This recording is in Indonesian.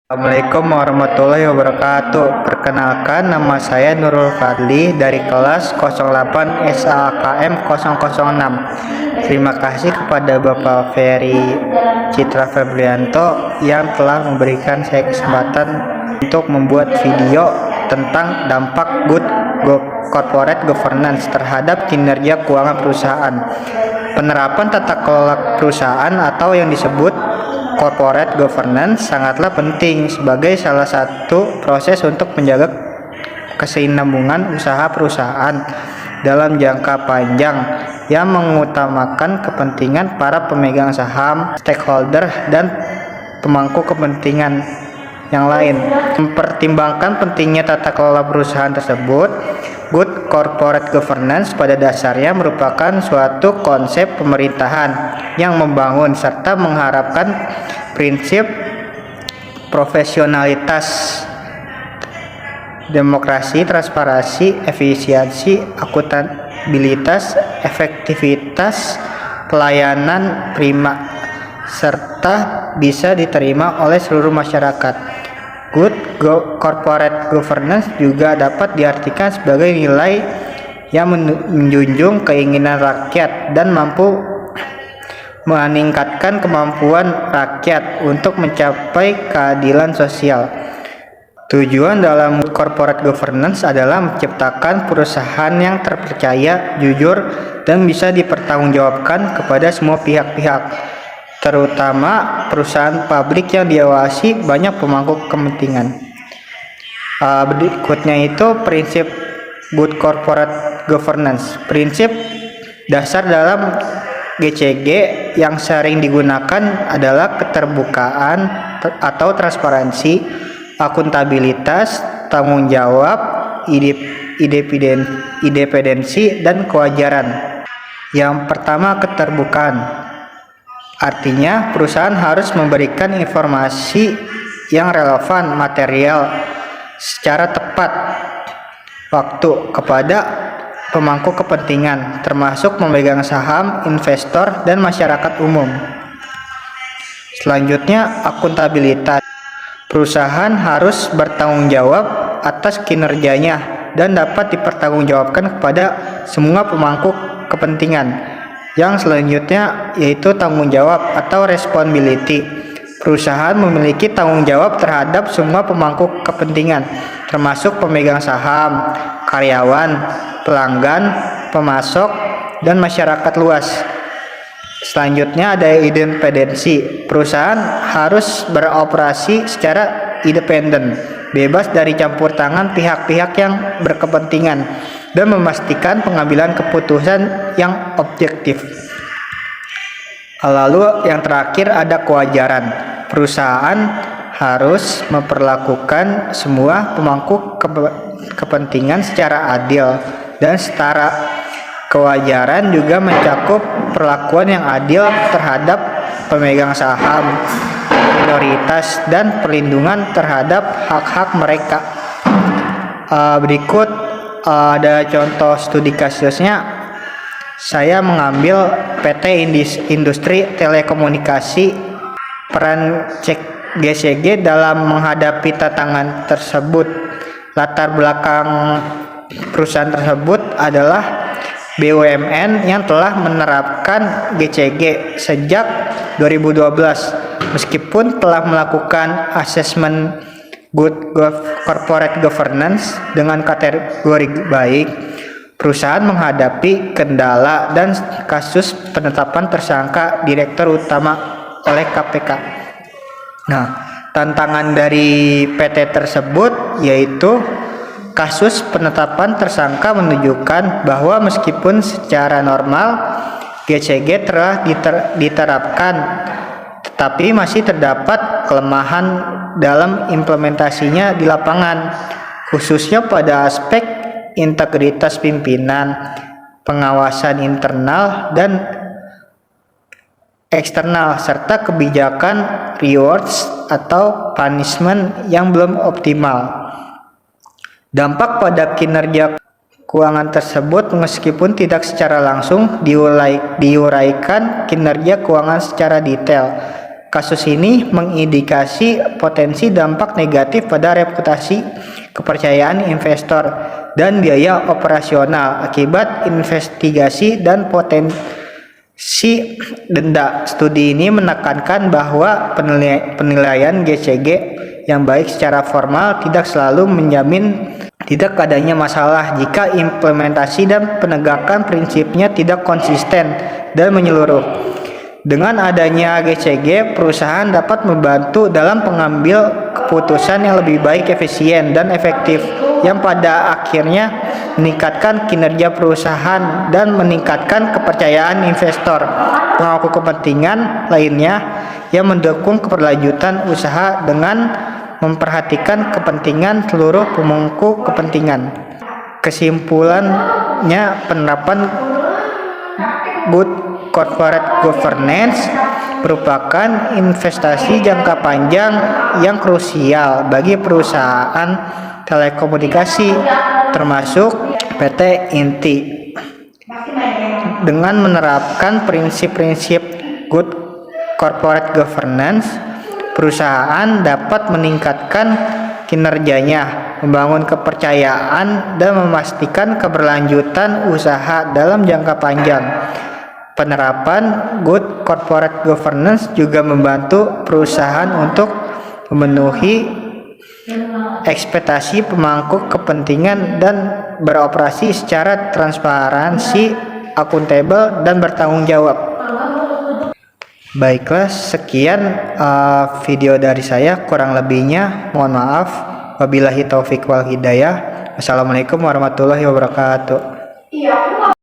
Assalamualaikum warahmatullahi wabarakatuh. Perkenalkan, nama saya Nurul Fadli dari kelas 08 SAKM 006. Terima kasih kepada Bapak Ferry Citra Febrianto yang telah memberikan saya kesempatan untuk membuat video tentang dampak good corporate governance terhadap kinerja keuangan perusahaan. Penerapan tata kelola perusahaan atau yang disebut corporate governance sangatlah penting sebagai salah satu proses untuk menjaga kesinambungan usaha perusahaan dalam jangka panjang yang mengutamakan kepentingan para pemegang saham, stakeholder, dan pemangku kepentingan yang lain. Mempertimbangkan pentingnya tata kelola perusahaan tersebut, good corporate governance pada dasarnya merupakan suatu konsep pemerintahan yang membangun serta mengharapkan prinsip profesionalitas, demokrasi, transparansi, efisiensi, akuntabilitas, efektivitas pelayanan prima, serta bisa diterima oleh seluruh masyarakat. Good corporate governance juga dapat diartikan sebagai nilai yang menjunjung keinginan rakyat dan mampu meningkatkan kemampuan rakyat untuk mencapai keadilan sosial. Tujuan dalam corporate governance adalah menciptakan perusahaan yang terpercaya, jujur, dan bisa dipertanggungjawabkan kepada semua pihak-pihak, terutama perusahaan publik yang diawasi banyak pemangku kepentingan. Berikutnya itu prinsip good corporate governance. Prinsip dasar dalam GCG yang sering digunakan adalah keterbukaan atau transparansi, akuntabilitas, tanggung jawab, independensi, dan kewajaran. Yang pertama, keterbukaan. Artinya, perusahaan harus memberikan informasi yang relevan, material, secara tepat waktu kepada pemangku kepentingan, termasuk pemegang saham, investor, dan masyarakat umum. Selanjutnya, akuntabilitas. Perusahaan harus bertanggung jawab atas kinerjanya dan dapat dipertanggungjawabkan kepada semua pemangku kepentingan. Yang selanjutnya yaitu tanggung jawab atau responsibility. Perusahaan memiliki tanggung jawab terhadap semua pemangku kepentingan, termasuk pemegang saham, karyawan, pelanggan, pemasok, dan masyarakat luas. Selanjutnya ada independensi. Perusahaan harus beroperasi secara independen, bebas dari campur tangan pihak-pihak yang berkepentingan, dan memastikan pengambilan keputusan yang objektif. Lalu yang terakhir ada kewajaran. Perusahaan harus memperlakukan semua pemangku kepentingan secara adil dan setara. Kewajaran juga mencakup perlakuan yang adil terhadap pemegang saham, minoritas, dan perlindungan terhadap hak-hak mereka. Berikut ada contoh studi kasusnya. Saya mengambil PT Industri Telekomunikasi. Peran GCG dalam menghadapi tantangan tersebut. Latar belakang perusahaan tersebut adalah BUMN yang telah menerapkan GCG sejak 2012. Meskipun telah melakukan asesmen good corporate governance dengan kategori baik, perusahaan menghadapi kendala dan kasus penetapan tersangka direktur utama oleh KPK. Nah, tantangan dari PT tersebut yaitu kasus penetapan tersangka menunjukkan bahwa meskipun secara normal GCG telah diterapkan, tetapi masih terdapat kelemahan dalam implementasinya di lapangan, khususnya pada aspek integritas pimpinan, pengawasan internal dan eksternal, serta kebijakan rewards atau punishment yang belum optimal. Dampak pada kinerja keuangan tersebut meskipun tidak secara langsung diuraikan kinerja keuangan secara detail, Kasus ini mengindikasi potensi dampak negatif pada reputasi, kepercayaan investor, dan biaya operasional akibat investigasi dan potensi denda. Studi ini menekankan bahwa penilaian GCG yang baik secara formal tidak selalu menjamin tidak adanya masalah jika implementasi dan penegakan prinsipnya tidak konsisten dan menyeluruh. Dengan adanya GCG, perusahaan dapat membantu dalam pengambil keputusan yang lebih baik, efisien, dan efektif, yang pada akhirnya meningkatkan kinerja perusahaan dan meningkatkan kepercayaan investor. Pemangku kepentingan lainnya yang mendukung keberlanjutan usaha dengan memperhatikan kepentingan seluruh pemangku kepentingan. Kesimpulannya, penerapan good corporate governance merupakan investasi jangka panjang yang krusial bagi perusahaan telekomunikasi termasuk PT Inti. Dengan menerapkan prinsip-prinsip good corporate governance, perusahaan dapat meningkatkan kinerjanya, membangun kepercayaan, dan memastikan keberlanjutan usaha dalam jangka panjang. Penerapan good corporate governance juga membantu perusahaan untuk memenuhi ekspektasi pemangku kepentingan dan beroperasi secara transparansi, akuntabel, dan bertanggung jawab. Baiklah, sekian video dari saya. Kurang lebihnya mohon maaf. Wabillahi taufik wal hidayah. Assalamualaikum warahmatullahi wabarakatuh.